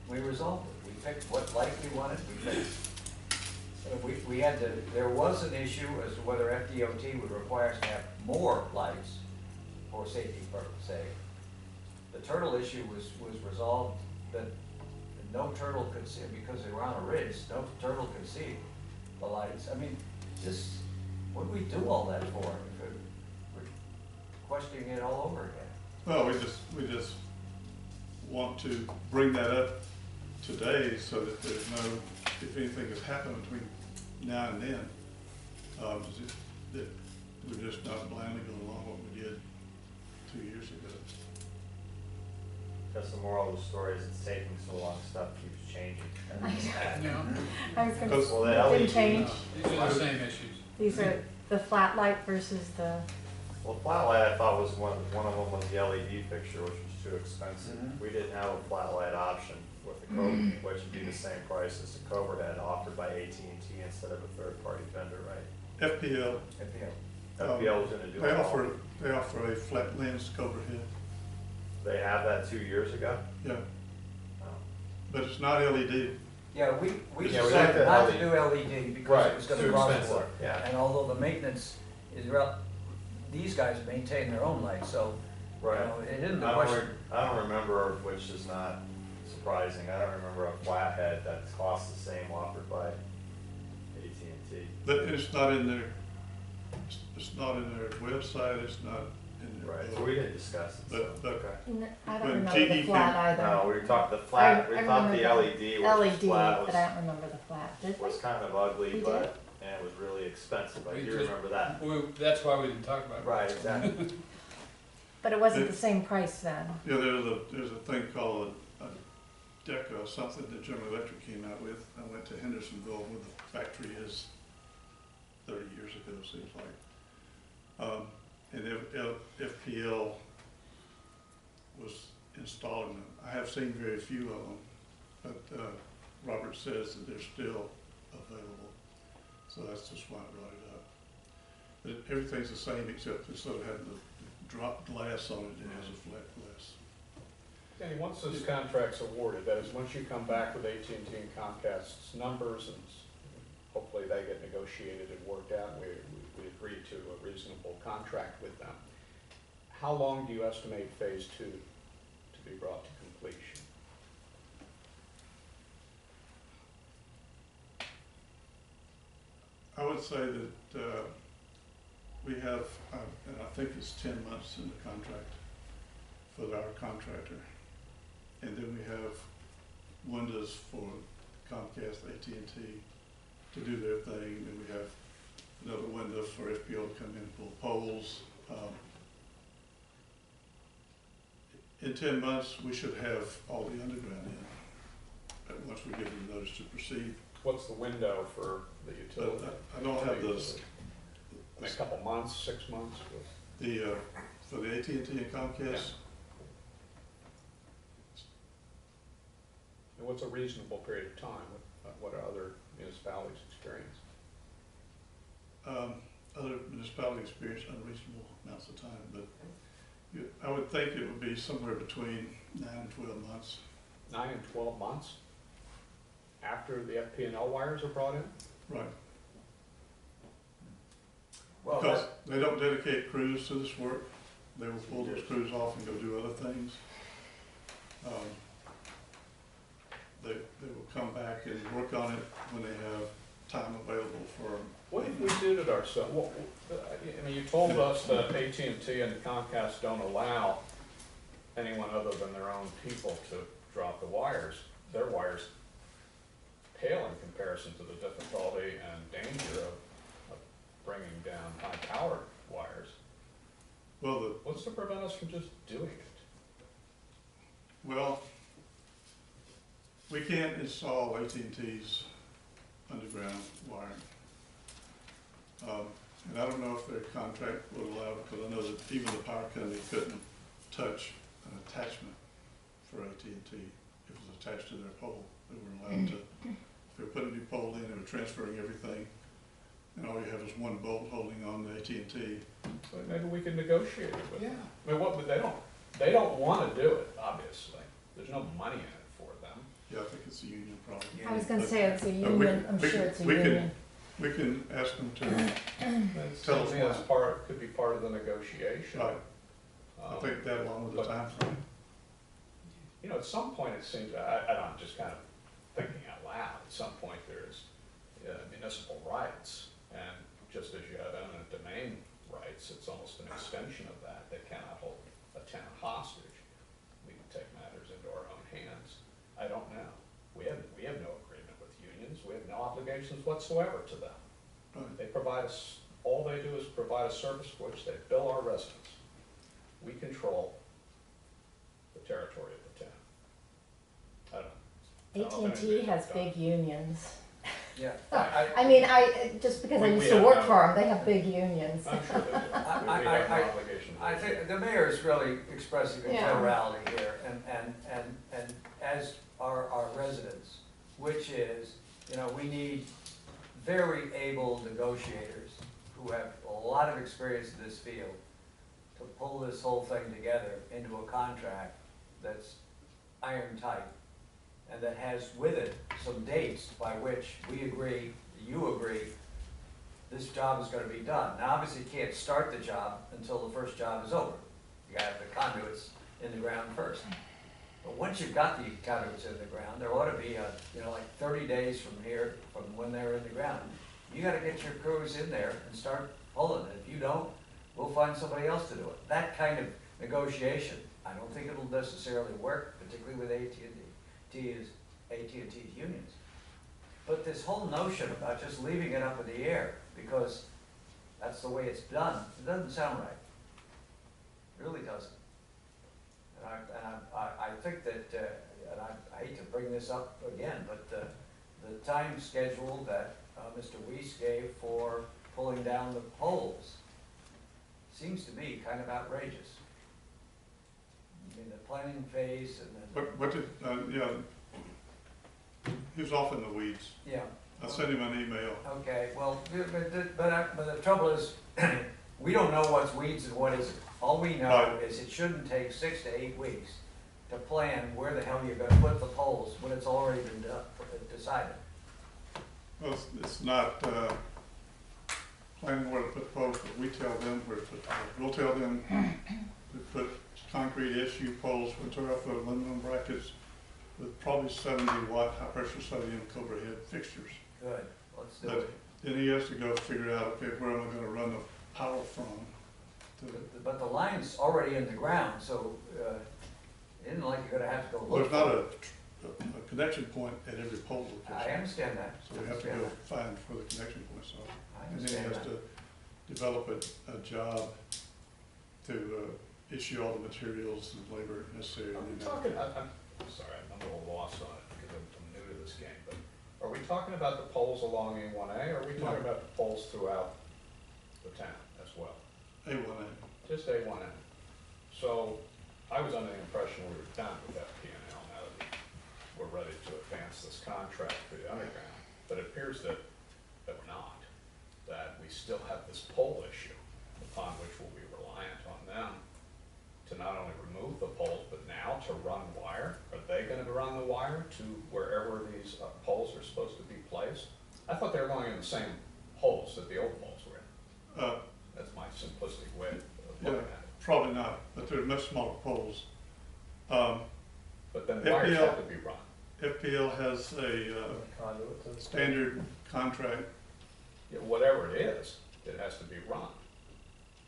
we resolved it. We picked what light we wanted, we picked. We had to, there was an issue as to whether FDOT would require us to have more lights for safety purposes' sake. The turtle issue was resolved that no turtle could see, because they were on a ridge, no turtle could see the lights. I mean, just, what do we do all that for? We're questioning it all over again. Well, we just want to bring that up today so that there's no, if anything has happened between now and then, that we're just not blindly going along what we did 2 years ago. That's the moral of the story is it's taking so long, stuff keeps changing. I was gonna, Well, the didn't LED change. These are the same issues. These are the flat light versus the, Well, flat light I thought was one of them was the LED fixture, which was too expensive. Mhm. We didn't have a flat light option with the Cobra, which would be the same price as the Cobra had offered by AT&T instead of a third-party vendor, right? FPL, FPL. FPL was gonna do it all. They offer a flat lens Cobra head, They have that 2 years ago? yeah, Oh. but it's not LED. Yeah, we Yeah, we decided like the not to LED. do LED because Right, it was gonna too cost expensive, more. yeah. And although the maintenance is these guys maintain their own lights, so, you Right. know, it isn't the I question. don't remember, which is not surprising, I don't remember a flathead that costs the same offered by AT&T. But it's not in their, it's not in their website, it's not in their. Right, so we didn't discuss it, so, But- okay. I don't When remember the TE flat came- either. No, we talked the flat, we I thought the remember LED was LED, flat, but I don't remember the flat. Did we? was kind of ugly, We but, did? and it was really expensive, I We do just- remember that. That's why we didn't talk about it. Right, exactly. But it wasn't the same price then. Yeah, there's a thing called a DECA, or something that General Electric came out with. I went to Hendersonville where the factory is 30 years ago, seems like. And FPL was installing them. I have seen very few of them, but Robert says that they're still available. So that's just why I brought it up. But everything's the same except instead of having the drop glass on it, it has a flat glass. Danny, once this contract's awarded, that is, once you come back with AT&T and Comcast's numbers, and hopefully they get negotiated and worked out, and we agree to a reasonable contract with them, how long do you estimate phase 2 to be brought to completion? I would say that we have, and I think it's 10 months in the contract for our contractor. And then we have windows for Comcast, AT&T to do their thing. Then we have another window for FPL to come in and pull poles. In 10 months, we should have all the underground in, once we give them notice to proceed. What's the window for the But utility? I don't have those. In a couple months, 6 months? For the AT&T and Comcast, And what's a reasonable period of time? What are other municipalities experience? other municipality experience unreasonable amounts of time, but I would think it would be somewhere between 9 and 12 months. 9 and 12 months after the FP&L wires are brought in? Right. Well, Because they don't dedicate crews to this work. They will pull those crews off and go do other things. They will come back and work on it when they have time available for them. What if we did it ourselves? I mean, you told us that AT&T and Comcast don't allow anyone other than their own people to drop the wires. Their wires pale in comparison to the difficulty and danger of bringing down high-powered wires. Well, What's to prevent us from just doing it? well, we can't install AT&T's underground wiring. And I don't know if their contract would allow it, because I know that even the power company couldn't touch an attachment for AT&T if it was attached to their pole. They weren't allowed to. If they were putting a new pole in, they were transferring everything, and all you have is one bolt holding on the AT&T. So maybe we can negotiate it with them. Yeah. I mean, but they don't want to do it, obviously. There's no money in it for them. Yeah, I think it's a union problem. I was gonna say it's a we union, can- I'm we sure can- it's a we can- union. We can ask them to, It Tell seems us to me that's why. could be part of the negotiation. right, I Um, think that along with the but- time frame. You know, at some point it seems, I'm just kind of thinking out loud, at some point there's municipal rights, and just as you have eminent domain rights, it's almost an extension of that. They cannot hold a town hostage. We can take matters into our own hands. I don't know. We have no agreement with unions. We have no obligations whatsoever to them. Right. They provide us, all they do is provide a service for which they bill our residents. We control the territory of the town. I don't know. AT&T has big unions. yeah, I mean, just because I We used to have work no- for them, they have big unions. I'm sure they do. We have no obligation. to I do think that. the mayor is really expressing a Yeah. generality here, and as are our residents, which is, you know, we need very able negotiators who have a lot of experience in this field to pull this whole thing together into a contract that's iron tight and that has with it some dates by which we agree, you agree, this job is gonna be done. Now, obviously, you can't start the job until the first job is over. You gotta have the conduits in the ground first. But once you've got the conduits in the ground, there ought to be a, like 30 days from here, from when they're in the ground. You gotta get your crews in there and start pulling it. If you don't, we'll find somebody else to do it. That kind of negotiation, I don't think it'll necessarily work, particularly with AT&T's unions. But this whole notion about just leaving it up in the air, because that's the way it's done, it doesn't sound right. It really doesn't. And I think that, and I hate to bring this up again, but the time schedule that Mr. Weiss gave for pulling down the poles seems to me kind of outrageous. I mean, the planning phase and then. What did, yeah, he was off in the weeds. Yeah. I sent him an email. Okay, well, but the trouble is, we don't know what's weeds and what isn't. All we know Right. is it shouldn't take 6 to 8 weeks to plan where the hell you're gonna put the poles when it's already been decided. Well, it's not, planning where to put poles, but we tell them where to put poles. We'll tell them to put concrete SU poles, which are for aluminum brackets with probably 70-watt high-pressure sodium cobra head fixtures. Good, let's do But it. then he has to go figure out, okay, where am I gonna run the power from? But the line's already in the ground, so it isn't like you're gonna have to go Well, look there's not for it. a connection point at every pole I location. understand that. So we have to go find where the connection points are. I And then he understand has that. to develop a job to issue all the materials and labor necessary. Are we and talking, I'm sorry, I'm a little lost on it because I'm new to this game, but are we talking about the poles along A1A, or are we talking about the poles throughout the town as well? A1A. Just A1A. So I was under the impression we were done with FP&L now that we're ready to advance this contract for the underground, but it appears that we're not, that we still have this pole issue upon which we'll be reliant on them to not only remove the poles, but now to run wire. Are they gonna run the wire to wherever these poles are supposed to be placed? I thought they were going in the same holes that the old poles were in. That's my simplistic way of Yeah, looking at it. probably not, but they're much smaller poles. But then the wires have to be run. FPL has a Conduit to the standard contract. Yeah, whatever it is, it has to be run.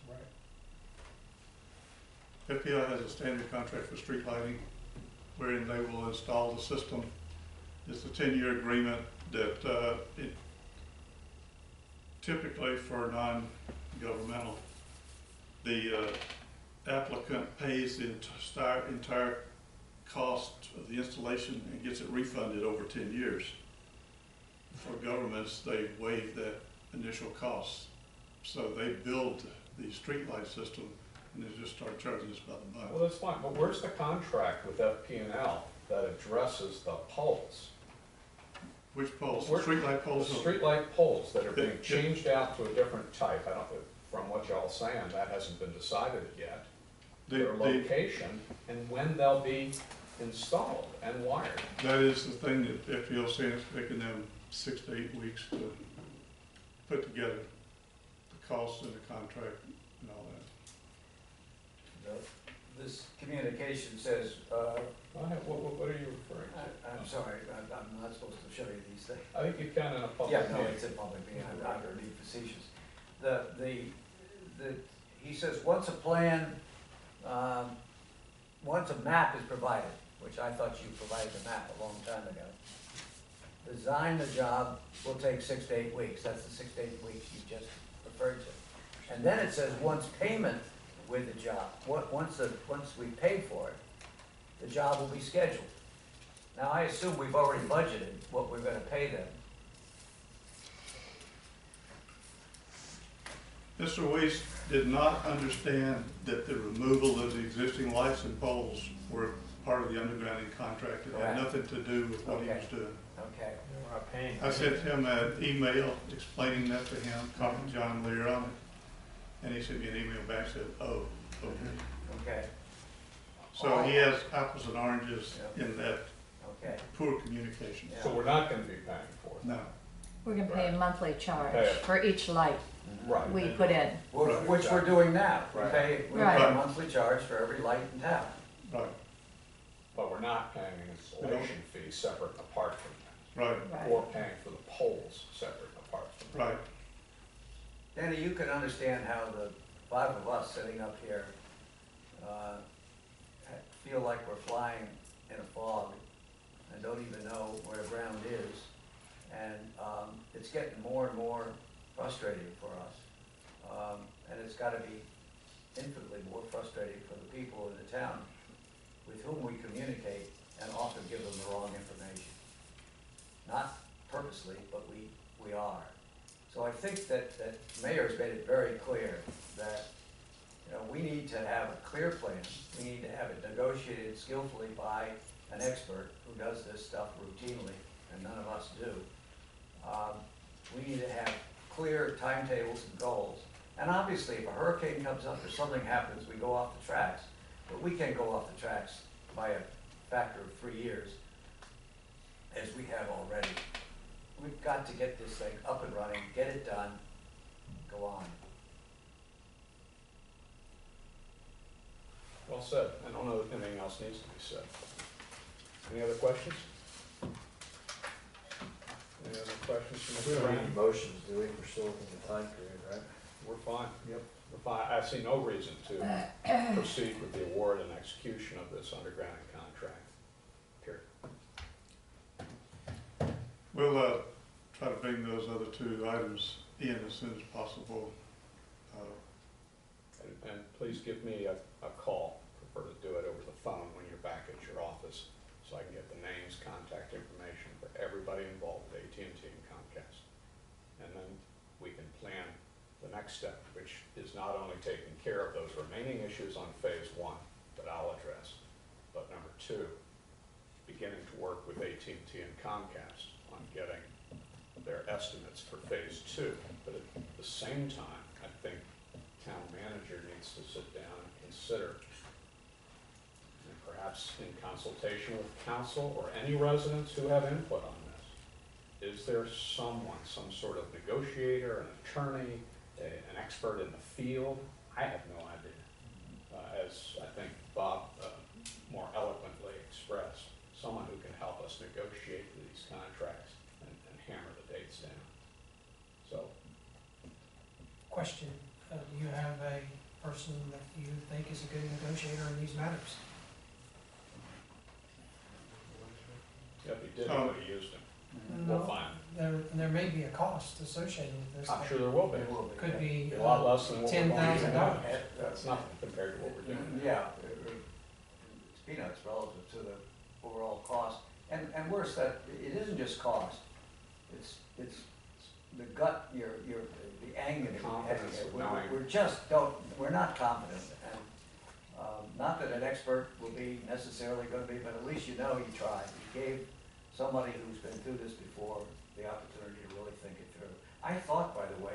Right. FPL has a standard contract for street lighting, wherein they will install the system. It's a 10-year agreement that it typically for non-governmental, the applicant pays the entire cost of the installation and gets it refunded over 10 years. For governments, they waive that initial cost. So they build the streetlight system and they just start charging us by the month. Well, that's fine, but where's the contract with FP&L that addresses the poles? Which poles? Where- Streetlight The poles? streetlight poles that are being Yeah. changed out to a different type, I don't, from what y'all saying, that hasn't been decided yet. Their location and when they'll be installed and wired. That is the thing that FPL is saying, it's taking them 6 to 8 weeks to put together the cost and the contract and all that. This communication says, What are you referring to? I'm sorry, I'm not supposed to show you these things. I think you can in a public Yeah, no, meeting. it's a public meeting, I'm not gonna be facetious. He says, once a plan, once a map is provided, which I thought you provided the map a long time ago, design the job will take 6 to 8 weeks, that's the 6 to 8 weeks you just referred to. And then it says, once payment with the job, once we pay for it, the job will be scheduled. Now, I assume we've already budgeted what we're gonna pay them. Mr. Weiss did not understand that the removal of the existing lights and poles were part of the undergrounding contract. It had Correct. nothing to do with what he was Okay. doing. Okay, We're not paying. I sent him an email explaining that to him, copied John Lear on it, and he sent me an email back, said, oh, okay. okay, So he has apples and oranges in that okay. poor communication. So we're not gonna be paying for it. No, We're gonna pay a monthly charge Pay it. for each light Right. we put in. Which we're doing now. We Right. pay a Right. monthly charge for every light in town. right, But we're not paying an installation fee separate and apart from right, that, or paying for the poles separate and apart from that. right. Danny, you can understand how the five of us sitting up here feel like we're flying in a fog and don't even know where the ground is. And it's getting more and more frustrating for us. And it's gotta be infinitely more frustrating for the people in the town with whom we communicate and often give them the wrong information. Not purposely, but we are. So I think that Mayor's made it very clear that, you know, we need to have a clear plan. We need to have it negotiated skillfully by an expert who does this stuff routinely, and none of us do. We need to have clear timetables and goals. And obviously, if a hurricane comes up or something happens, we go off the tracks. But we can't go off the tracks by a factor of 3 years, as we have already. We've got to get this thing up and running, get it done, go on. Well said. I don't know if anything else needs to be said. Any other questions? Any other questions from We Mr. don't need Brand? motions, do we? We're still within the time period, right? We're fine. Yep. We're fine. I see no reason to proceed with the award and execution of this undergrounding contract. Period. We'll try to bring those other two items in as soon as possible. And please give me a call. Prefer to do it over the phone when you're back at your office, so I can get the names, contact information for everybody involved at AT&T and Comcast. And then we can plan the next step, which is not only taking care of those remaining issues on phase 1 that I'll address, but number 2, beginning to work with AT&T and Comcast on getting their estimates for phase 2. But at the same time, I think town manager needs to sit down and consider, and perhaps in consultation with council or any residents who have input on this, is there someone, some sort of negotiator, an attorney, an expert in the field? I have no idea. As I think Bob more eloquently expressed, someone who can help us negotiate these contracts and hammer the dates down. So, Question, do you have a person that you think is a good negotiator in these matters? if he did, we would have used him. We'll find him. There may be a cost associated with this. I'm sure there will be. It will be. Could be A lot less than what we're going to do. $10,000. That's nothing compared to what we're doing. Yeah, it's peanuts relative to the overall cost. And worse, that it isn't just cost, it's the gut, the anger that we have Confidence here. of knowing. We're just we're not confident. And not that an expert will be necessarily gonna be, but at least you know you tried. You gave somebody who's been through this before the opportunity to really think it through. I thought, by the way,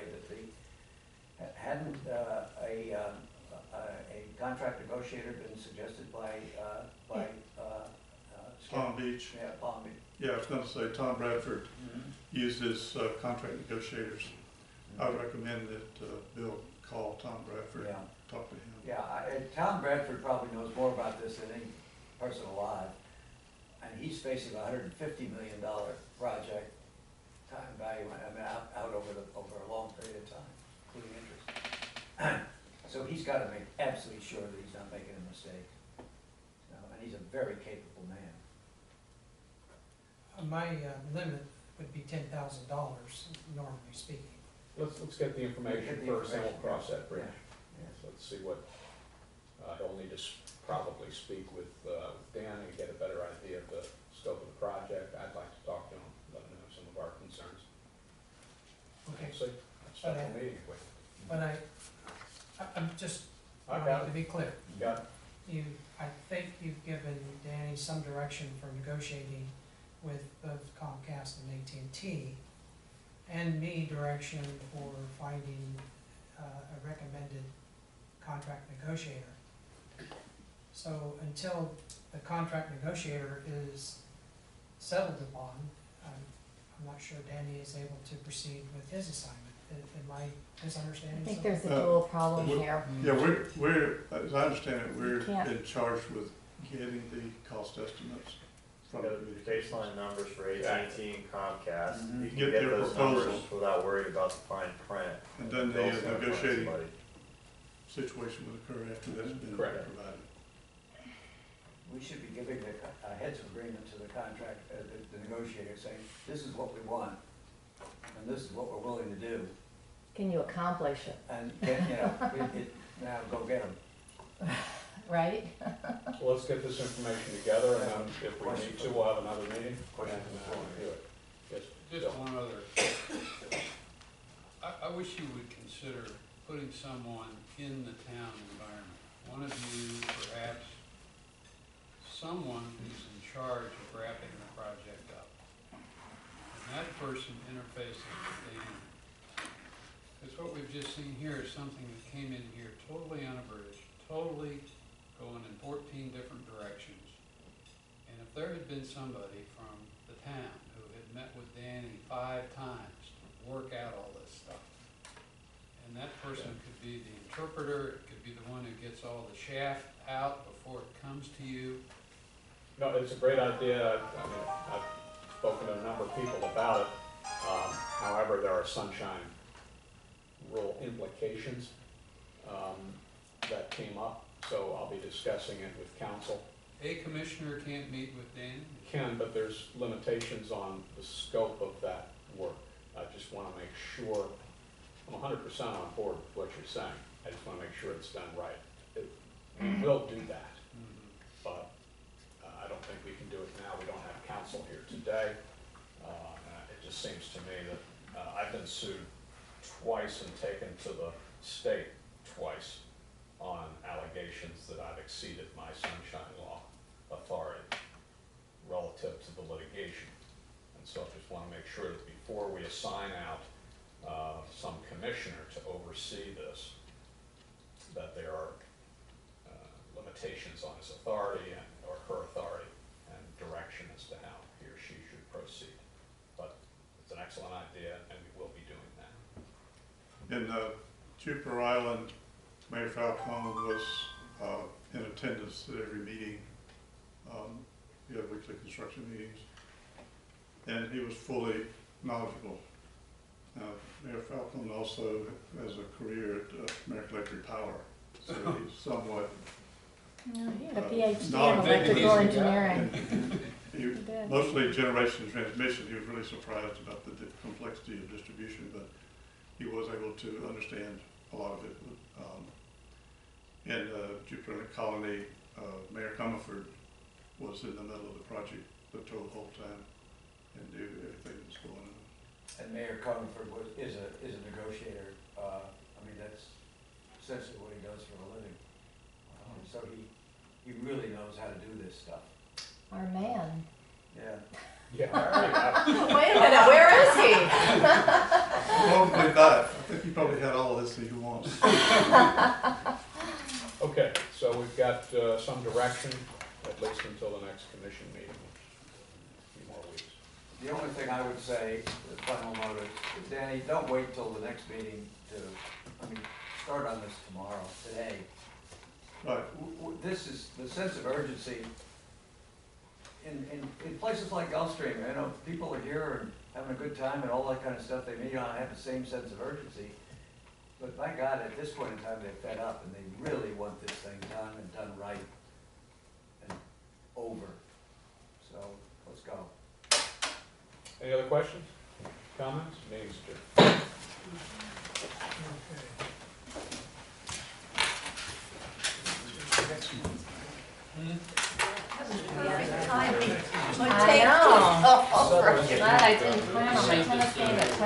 that hadn't a contract negotiator been suggested by Palm Beach. Yeah, Palm Beach. Yeah, I was gonna say Tom Bradford uses contract negotiators. I would recommend that Bill call Tom Bradford, Yeah. talk to him. Yeah, Tom Bradford probably knows more about this than any person alive. And he's facing a $150 million project, time value, I mean, out over a long period of time, including interest. So he's gotta make absolutely sure that he's not making a mistake. You know, and he's a very capable man. My limit would be $10,000, normally speaking. Let's get the information Get the first, and we'll information, cross that bridge. Yeah. So let's see what, he'll need to probably speak with Dan and get a better idea of the scope of the project. I'd like to talk to him, let him know some of our concerns. Okay, We'll see. Special meeting with him. but I'm just I got wanting it. to be clear. You got it? I think you've given Danny some direction for negotiating with both Comcast and AT&T, and me direction for finding a recommended contract negotiator. So until the contract negotiator is settled upon, I'm not sure Danny is able to proceed with his assignment. Am I misunderstanding I think something? there's a dual problem we're- here. Yeah, we're, as I understand it, we're can't- in charge with getting the cost estimates from the The communications. baseline numbers for AT&T and Comcast, Mhm. you can Get get their those numbers proposals. without worrying about the fine print. And then the Bill's gonna find negotiating somebody. situation would occur after that's been Correct. provided. We should be giving a heads of agreement to the contract, the negotiator, saying, this is what we want, and this is what we're willing to do, Can you accomplish it, and then, now go get them. right? So let's get this information together, and then if we need to, we'll have another meeting. Question and, before we do it. Yes, Just Bill. one other. I wish you would consider putting someone in the town environment. One of you, perhaps, someone who's in charge of wrapping the project up. And that person interfaces with Dan. Because what we've just seen here is something that came in here totally unabridged, totally going in 14 different directions. And if there had been somebody from the town who had met with Danny 5 times to work out all this stuff, and that person could be the interpreter, it could be the one who gets all the shaft out before it comes to you. No, it's a great idea. I mean, I've spoken to a number of people about it. However, there are sunshine rule implications that came up, so I'll be discussing it with council. A commissioner can't meet with Danny. Can, but there's limitations on the scope of that work. I just want to make sure, I'm 100% on board with what you're saying. I just want to make sure it's done right. We will do that, but I don't think we can do it now. We don't have counsel here today. It just seems to me that I've been sued twice and taken to the state twice on allegations that I've exceeded my sunshine law authority relative to the litigation. And so I just want to make sure that before we assign out some commissioner to oversee this, that there are limitations on his authority or her authority and direction as to how he or she should proceed. But it's an excellent idea, and we will be doing that. In Jupiter Island, Mayor Falcone was in attendance at every meeting. We had weekly construction meetings, and he was fully knowledgeable. Mayor Falcone also has a career at American Electric Power, so he's somewhat He had a PhD in Not- electrical engineering. and he, did. mostly generation and transmission. He was really surprised about the complexity of distribution, but he was able to understand a lot of it. In Jupiter Colony, Mayor Comerford was in the middle of the project the whole time and knew everything that was going on. And Mayor Comerford is a negotiator. I mean, that's essentially what he does for a living. So he really knows how to do this stuff. Our man. Yeah. Yeah. Wait a minute, where is he? Probably not. I think he probably had all this that he wants. Okay, so we've got some direction, at least until the next commission meeting, a few more weeks. The only thing I would say, the final note is, Danny, don't wait till the next meeting start on this tomorrow, today. Right. This is the sense of urgency. In places like Gulfstream, people are here and having a good time and all that kind of stuff. They may not have the same sense of urgency. But by God, at this point in time, they're fed up and they really want this thing done and done right and over. So, let's go. Any other questions, comments? Meeting's adjourned. I know. Glad I didn't plan on my tennis game at 10.